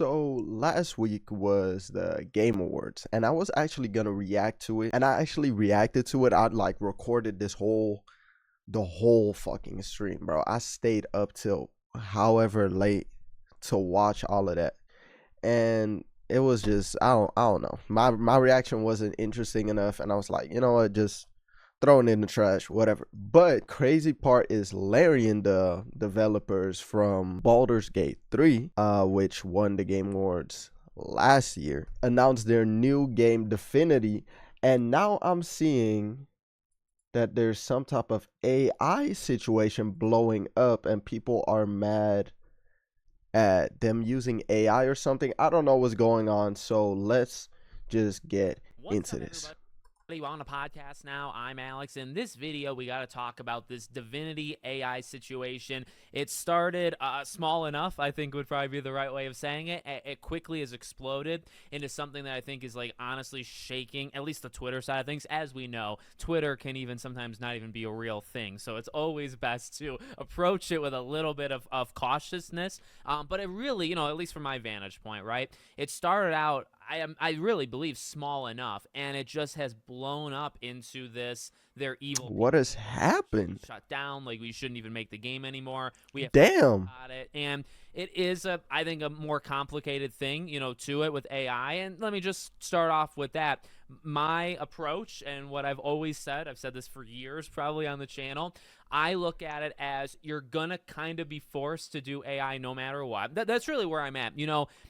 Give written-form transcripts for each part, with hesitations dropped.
So last week was the Game Awards, and I was actually gonna react to it, and I actually reacted to it. I like recorded the whole fucking stream, bro. I stayed up till however late to watch all of that, and it was just I don't know. My reaction wasn't interesting enough, and I was like, you know what, just throwing it in the trash, whatever. But crazy part is Larian, the developers from Baldur's Gate 3, which won the Game Awards last year, announced their new game Divinity, and now I'm seeing that there's some type of AI situation blowing up, and people are mad at them using AI or something. I don't know what's going on, so let's just get What's into up, this. everybody? On a podcast now. I'm Alex. In this video, we got to talk about this Divinity AI situation. It started small enough, I think would probably be the right way of saying it. It quickly has exploded into something that I think is like honestly shaking, at least the Twitter side of things. As we know, Twitter can even sometimes not even be a real thing. So it's always best to approach it with a little bit of cautiousness. But it really, at least from my vantage point, right? It started out, I really believe, small enough, and it just has blown up into this. They're evil What people. has happened? Shut down. Like, we shouldn't even make the game anymore. We have to Damn. about it, and it is I think a more complicated thing, to it with AI. And let me just start off with that. My approach and what I've always said, I've said this for years, probably on the channel. I look at it as you're gonna kind of be forced to do AI no matter what. That's really where I'm at.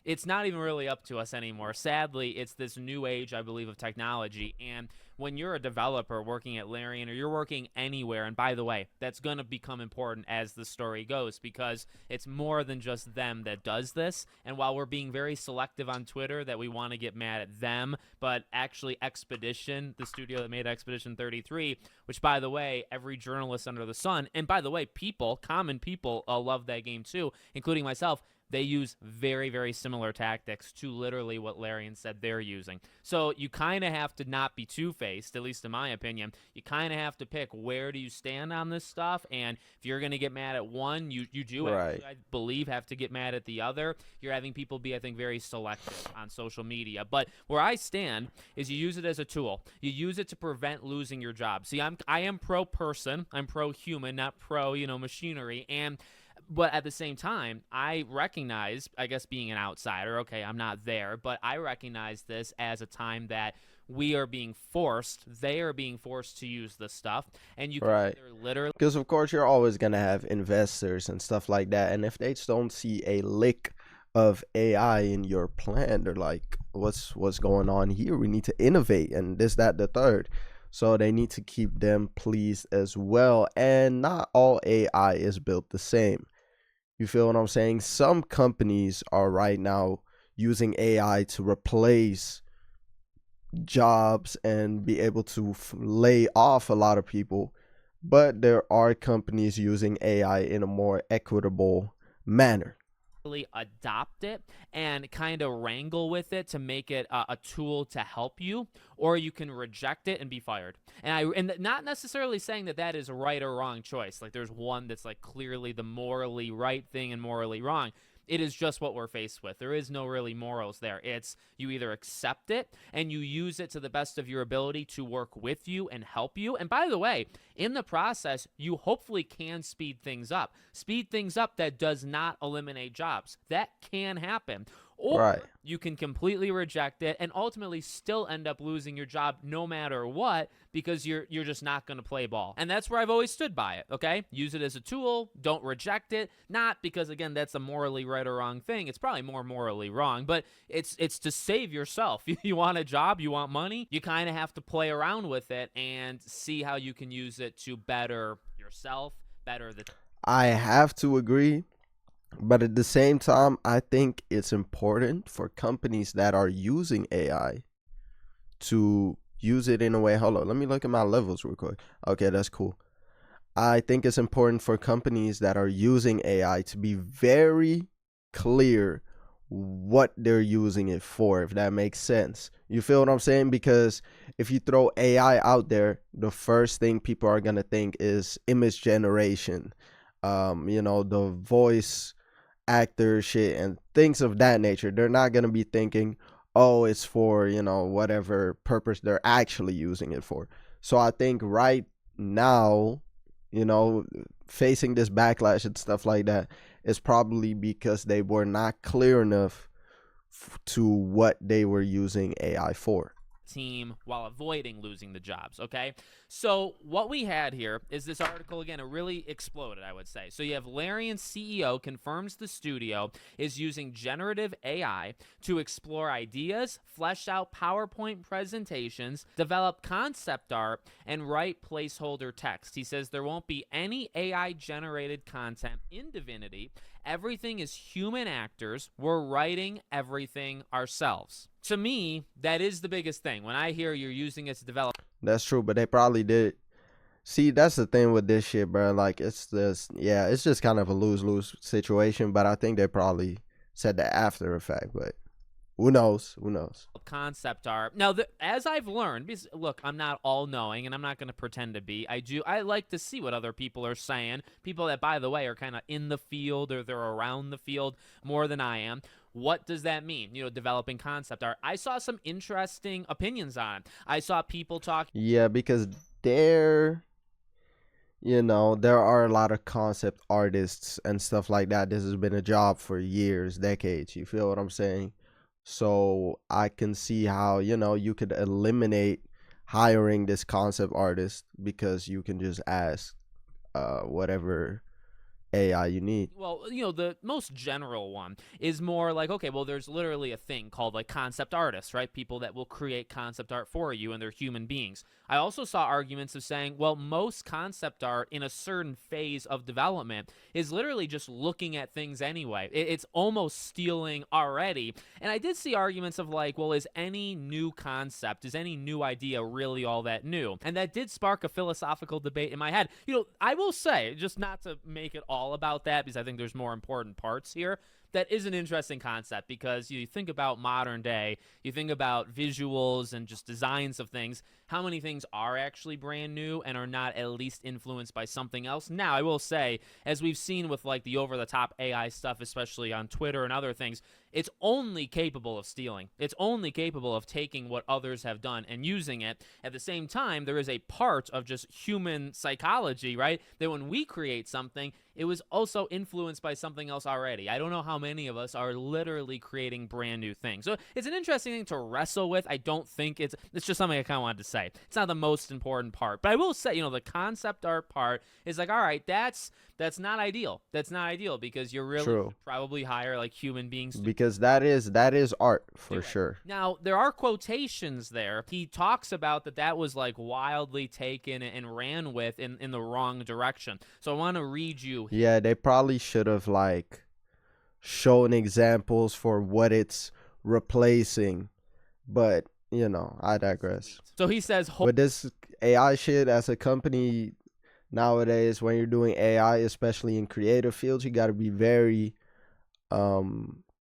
It's not even really up to us anymore. Sadly, it's this new age, I believe, of technology. And when you're a developer working at Larian or you're working anywhere, and by the way, that's going to become important as the story goes, because it's more than just them that does this. And while we're being very selective on Twitter that we want to get mad at them, but actually Expedition, the studio that made Expedition 33, which, by the way, every journalist under the sun, and by the way, common people love that game too, including myself. They use very, very similar tactics to literally what Larian said they're using. So you kind of have to not be two-faced, at least in my opinion. You kind of have to pick where do you stand on this stuff, and if you're going to get mad at one, you do Right. actually, I believe, have to get mad at the other. You're having people be, I think, very selective on social media. But where I stand is you use it as a tool. You use it to prevent losing your job. See, I am pro-person. I'm pro-human, not pro-machinery, but at the same time, I recognize, I guess being an outsider, okay, I'm not there, but I recognize this as a time that they are being forced to use this stuff, and you can Right. either literally Because of course you're always gonna have investors and stuff like that, and if they just don't see a lick of AI in your plan, they're like, what's going on here? We need to innovate and this, that, the third. So they need to keep them pleased as well. And not all AI is built the same. You feel what I'm saying? Some companies are right now using AI to replace jobs and be able to lay off a lot of people, but there are companies using AI in a more equitable manner. adopt it and kind of wrangle with it to make it a tool to help you, or you can reject it and be fired. And not necessarily saying that is a right or wrong choice. Like, there's one that's like clearly the morally right thing and morally wrong. It is just what we're faced with. There is no really morals there. It's you either accept it and you use it to the best of your ability to work with you and help you. And by the way, in the process, you hopefully can speed things up. Speed things up that does not eliminate jobs. That can happen. Or Right. you can completely reject it and ultimately still end up losing your job no matter what, because you're just not going to play ball. And that's where I've always stood by it, okay? Use it as a tool. Don't reject it. Not because, again, that's a morally right or wrong thing. It's probably more morally wrong, but it's to save yourself. You want a job, you want money, you kind of have to play around with it and see how you can use it to better yourself, better the... I have to agree, but at the same time, I think it's important for companies that are using AI to use it in a way. Hold on, let me look at my levels real quick. Okay, that's cool. I think it's important for companies that are using AI to be very clear what they're using it for, if that makes sense. You feel what I'm saying? Because if you throw AI out there, the first thing people are going to think is image generation, the voice actor shit and things of that nature. They're not gonna be thinking, oh, it's for, whatever purpose they're actually using it for. So I think right now, you know, facing this backlash and stuff like that is probably because they were not clear enough to what they were using AI for. Team while avoiding losing the jobs. Okay, so what we had here is this article again. It really exploded, I would say. So you have Larian CEO confirms the studio is using generative AI to explore ideas, flesh out PowerPoint presentations, develop concept art, and write placeholder text. He says there won't be any AI generated content in Divinity. Everything is human actors. We're writing everything ourselves. To me, that is the biggest thing. When I hear you're using it to develop. That's true, but they probably did. See, that's the thing with this shit, bro. Like, it's just kind of a lose-lose situation, but I think they probably said the after effect, but who knows? Who knows? Concept art. Now, as I've learned, because look, I'm not all knowing, and I'm not going to pretend to be. I like to see what other people are saying. People that, by the way, are kind of in the field or they're around the field more than I am. What does that mean? Developing concept art. I saw some interesting opinions on it. I saw people talk. Yeah, because there are a lot of concept artists and stuff like that. This has been a job for years, decades. You feel what I'm saying? So I can see how, you could eliminate hiring this concept artist because you can just ask whatever AI you need. Well, the most general one is more like, okay, well, there's literally a thing called like concept artists, right? People that will create concept art for you, and they're human beings. I also saw arguments of saying, well, most concept art in a certain phase of development is literally just looking at things anyway. It's almost stealing already. And I did see arguments of like, well, is any new concept, is any new idea really all that new? And that did spark a philosophical debate in my head. I will say, just not to make it all about that, because I think there's more important parts here, that is an interesting concept, because you think about modern day, you think about visuals and just designs of things. How many things are actually brand new and are not at least influenced by something else? Now, I will say, as we've seen with like the over-the-top AI stuff, especially on Twitter and other things, it's only capable of stealing. It's only capable of taking what others have done and using it. At the same time, there is a part of just human psychology, right? That when we create something, it was also influenced by something else already. I don't know how many of us are literally creating brand new things. So it's an interesting thing to wrestle with. I don't think it's just something I kind of wanted to say. It's not the most important part. But I will say, the concept art part is like, all right, that's not ideal. That's not ideal, because you're really probably hire like human beings. Because that is art for sure. Now, there are quotations there. He talks about that was like wildly taken and ran with in the wrong direction. So I want to read you. Yeah, they probably should have like shown examples for what it's replacing. But, I digress. So he says, with this AI shit as a company nowadays, when you're doing AI, especially in creative fields, you got to be very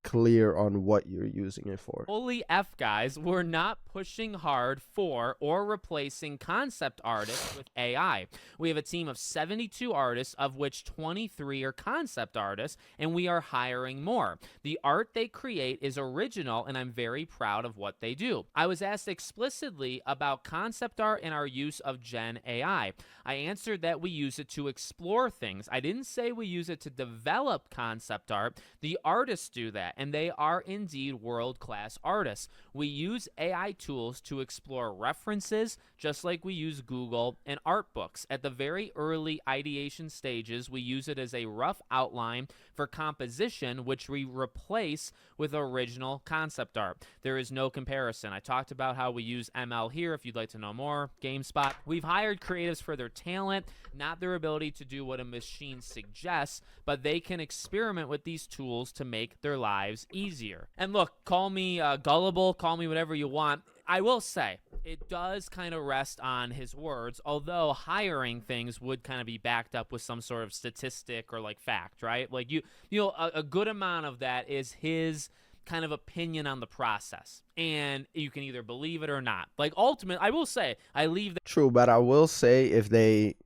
clear on what you're using it for. Holy F, guys, we're not pushing hard for or replacing concept artists with AI. We have a team of 72 artists, of which 23 are concept artists, and we are hiring more. The art they create is original, and I'm very proud of what they do. I was asked explicitly about concept art and our use of Gen AI. I answered that we use it to explore things. I didn't say we use it to develop concept art. The artists do that, and they are indeed world-class artists. We use AI tools to explore references, just like we use Google and art books. At the very early ideation stages, we use it as a rough outline for composition, which we replace with original concept art. There is no comparison. I talked about how we use ML here. If you'd like to know more, GameSpot. We've hired creatives for their talent, not their ability to do what a machine suggests, but they can experiment with these tools to make their lives easier. And look, call me gullible, call me whatever you want. I will say, it does kind of rest on his words, although hiring things would kind of be backed up with some sort of statistic or like fact, right? Like a good amount of that is his kind of opinion on the process, and you can either believe it or not. Like ultimately, I will say, I leave that. True, but I will say if they,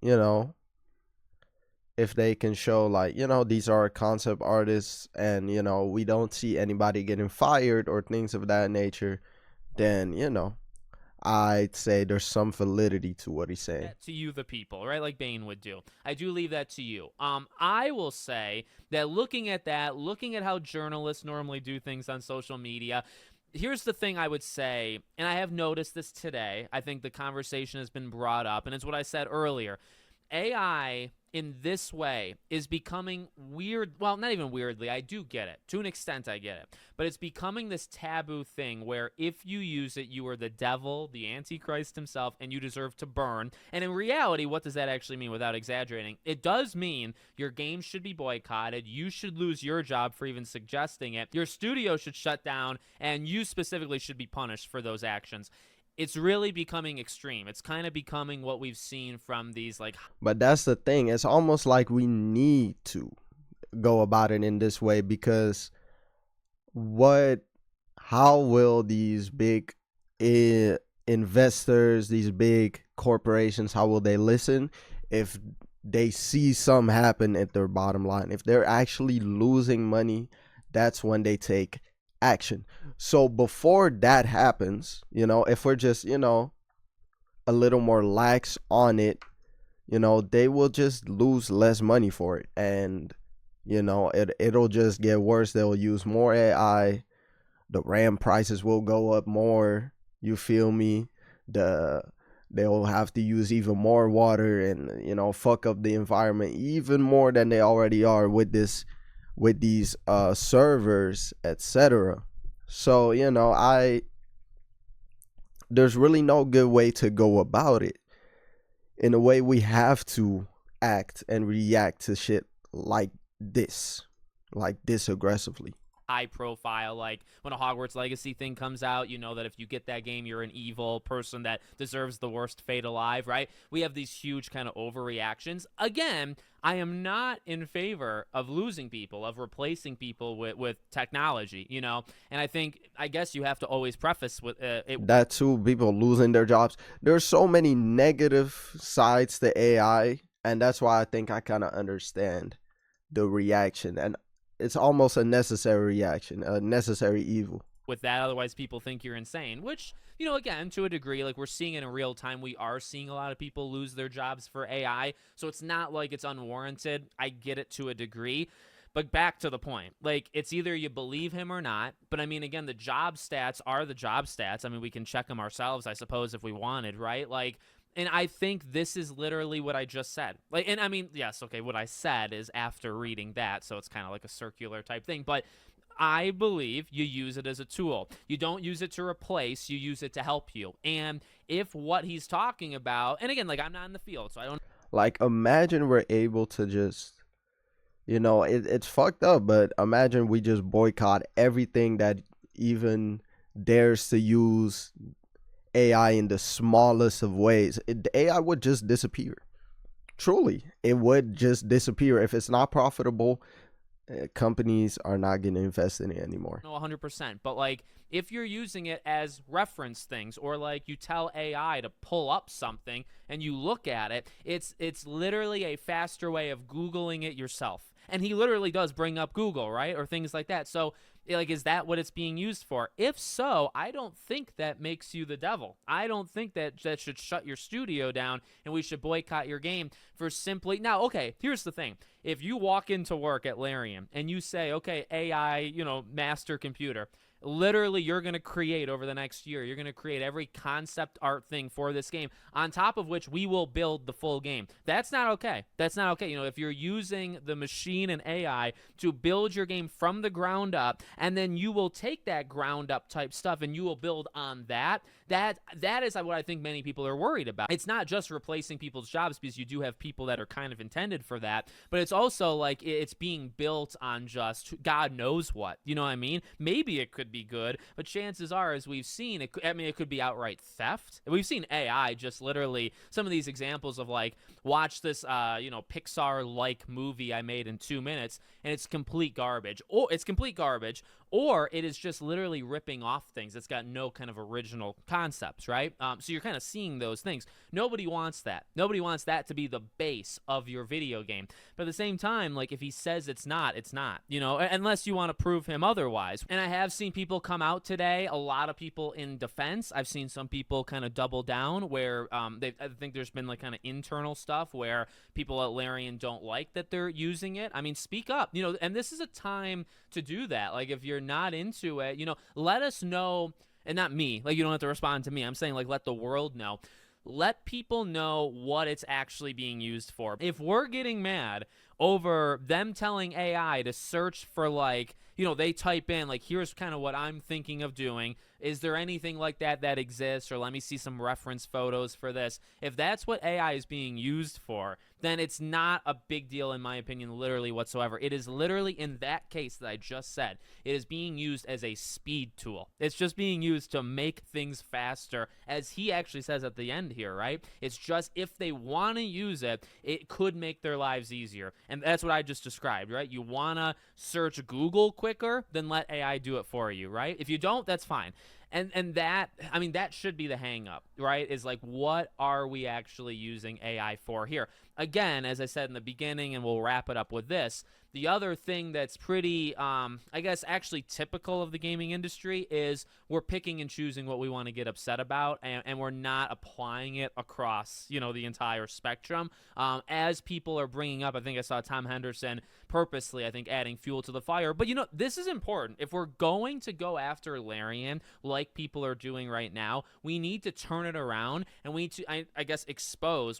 if they can show like, these are concept artists, and we don't see anybody getting fired or things of that nature, then I'd say there's some validity to what he's saying. That to you, the people, right? Like Bane would do. I do leave that to you. I will say that looking at how journalists normally do things on social media, here's the thing I would say, and I have noticed this today. I think the conversation has been brought up, and it's what I said earlier. AI in this way is becoming weird. Well, not even weirdly. I do get it. To an extent, I get it. But it's becoming this taboo thing where if you use it, you are the devil, the Antichrist himself, and you deserve to burn. And in reality, what does that actually mean without exaggerating? It does mean your game should be boycotted. You should lose your job for even suggesting it. Your studio should shut down, and you specifically should be punished for those actions. It's really becoming extreme. It's kind of becoming what we've seen from these like. But that's the thing. It's almost like we need to go about it in this way, because how will these big investors, these big corporations, how will they listen if they see some happen at their bottom line? If they're actually losing money, that's when they take action. So before that happens, if we're just, a little more lax on it, they will just lose less money for it. And, it'll just get worse. They'll use more AI. The RAM prices will go up more. You feel me? They'll have to use even more water and, fuck up the environment even more than they already are with these servers, etc. So there's really no good way to go about it. In a way, we have to act and react to shit like this aggressively. High profile, like when a Hogwarts Legacy thing comes out, you know that if you get that game, you're an evil person that deserves the worst fate alive, right? We have these huge kind of overreactions. Again, I am not in favor of losing people, of replacing people with technology, and I guess you have to always preface with that too, people losing their jobs. There's so many negative sides to AI, and that's why I think I kind of understand the reaction, and it's almost a necessary reaction, a necessary evil. With that, otherwise people think you're insane, which, again, to a degree, like we're seeing in real time, we are seeing a lot of people lose their jobs for AI, so it's not like it's unwarranted. I get it to a degree, but back to the point, like it's either you believe him or not. But I mean, again, the job stats are the job stats. I mean, we can check them ourselves, I suppose, if we wanted, right? Like, and I think this is literally what I just said. Like, and I mean, yes, okay, what I said is after reading that, so it's kind of like a circular type thing. But I believe you use it as a tool. You don't use it to replace, you use it to help you. And if what he's talking about, and again, like I'm not in the field, so I don't. Like, imagine we're able to just, it's fucked up, but imagine we just boycott everything that even dares to use AI in the smallest of ways. The AI would just disappear. Truly, it would just disappear. If it's not profitable, companies are not going to invest in it anymore. No, 100%. But like, if you're using it as reference things, or like you tell AI to pull up something and you look at it, it's literally a faster way of Googling it yourself. And he literally does bring up Google, right? Or things like that. So like, is that what it's being used for? If so, I don't think that makes you the devil. I don't think that should shut your studio down and we should boycott your game for simply. Now, okay, here's the thing. If you walk into work at Larian and you say, okay, AI, master computer, literally you're going to create over the next year, you're going to create every concept art thing for this game, on top of which we will build the full game. That's not okay. That's not okay. If you're using the machine and AI to build your game from the ground up, and then you will take that ground up type stuff and you will build on that is what I think many people are worried about. It's not just replacing people's jobs, because you do have people that are kind of intended for that, but it's also like it's being built on just God knows what. You know what I mean? Maybe it could be good, but chances are, as we've seen, it could be outright theft. We've seen AI just literally, some of these examples of like, watch this Pixar-like movie I made in 2 minutes, and it's complete garbage, or it is just literally ripping off things. It's got no kind of original concepts, right? So you're kind of seeing those things. Nobody wants that. Nobody wants that to be the base of your video game. But at the same time, like, if he says it's not, it's not, unless you want to prove him otherwise. And I have seen people come out today, a lot of people in defense. I've seen some people kind of double down where I think there's been like kind of internal stuff where people at Larian don't like that they're using it. I mean, speak up, and this is a time to do that. Like, if you're not into it, let us know. And not me, like, you don't have to respond to me. I'm saying, like, let the world know. Let people know what it's actually being used for. If we're getting mad over them telling AI to search for, like, they type in, like, here's kind of what I'm thinking of doing. Is there anything like that exists? Or let me see some reference photos for this. If that's what AI is being used for, then it's not a big deal, in my opinion, literally whatsoever. It is literally, in that case that I just said, it is being used as a speed tool. It's just being used to make things faster, as he actually says at the end here, right? It's just, if they want to use it, it could make their lives easier. And that's what I just described, right? You want to search Google quicker, then let AI do it for you, right? If you don't, that's fine. And that, I mean, that should be the hang up, right? Is like, what are we actually using AI for here? Again, as I said in the beginning, and we'll wrap it up with this, the other thing that's pretty, I guess, actually typical of the gaming industry is we're picking and choosing what we want to get upset about, and we're not applying it across, the entire spectrum. As people are bringing up, I think I saw Tom Henderson purposely, I think, adding fuel to the fire. But, this is important. If we're going to go after Larian like people are doing right now, we need to turn it around, and we need to, I guess,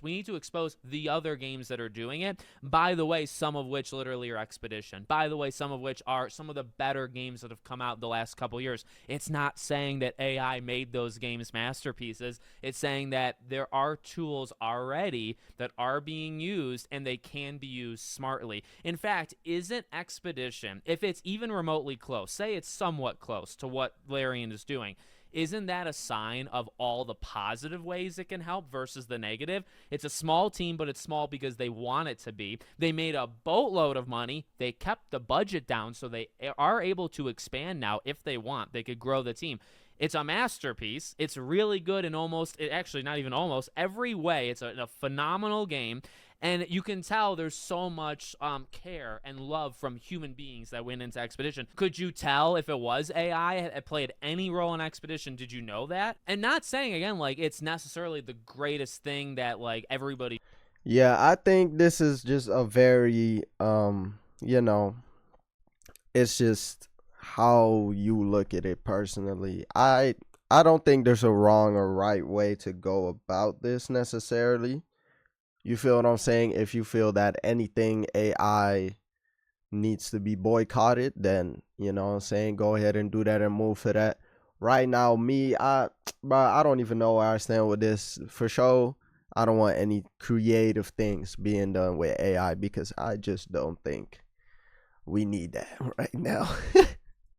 we need to expose the other games that are doing it. By the way, some of which literally are Expedition. By the way, some of which are some of the better games that have come out the last couple years. It's not saying that AI made those games masterpieces. It's saying that there are tools already that are being used, and they can be used smartly. In fact, isn't Expedition, if it's even remotely close, say it's somewhat close to what Larian is doing, isn't that a sign of all the positive ways it can help versus the negative? It's a small team, but it's small because they want it to be. They made a boatload of money. They kept the budget down, so they are able to expand now if they want. They could grow the team. It's a masterpiece. It's really good in actually not even almost, every way. It's a phenomenal game. And you can tell there's so much care and love from human beings that went into Expedition. Could you tell if it was AI had played any role in Expedition? Did you know that? And not saying, again, like, it's necessarily the greatest thing that, like, everybody... Yeah, I think this is just a very, it's just how you look at it personally. I don't think there's a wrong or right way to go about this necessarily. You feel what I'm saying? If you feel that anything AI needs to be boycotted, then, you know what I'm saying, go ahead and do that and move for that. Right now, I don't even know where I stand with this. For sure, I don't want any creative things being done with AI because I just don't think we need that right now.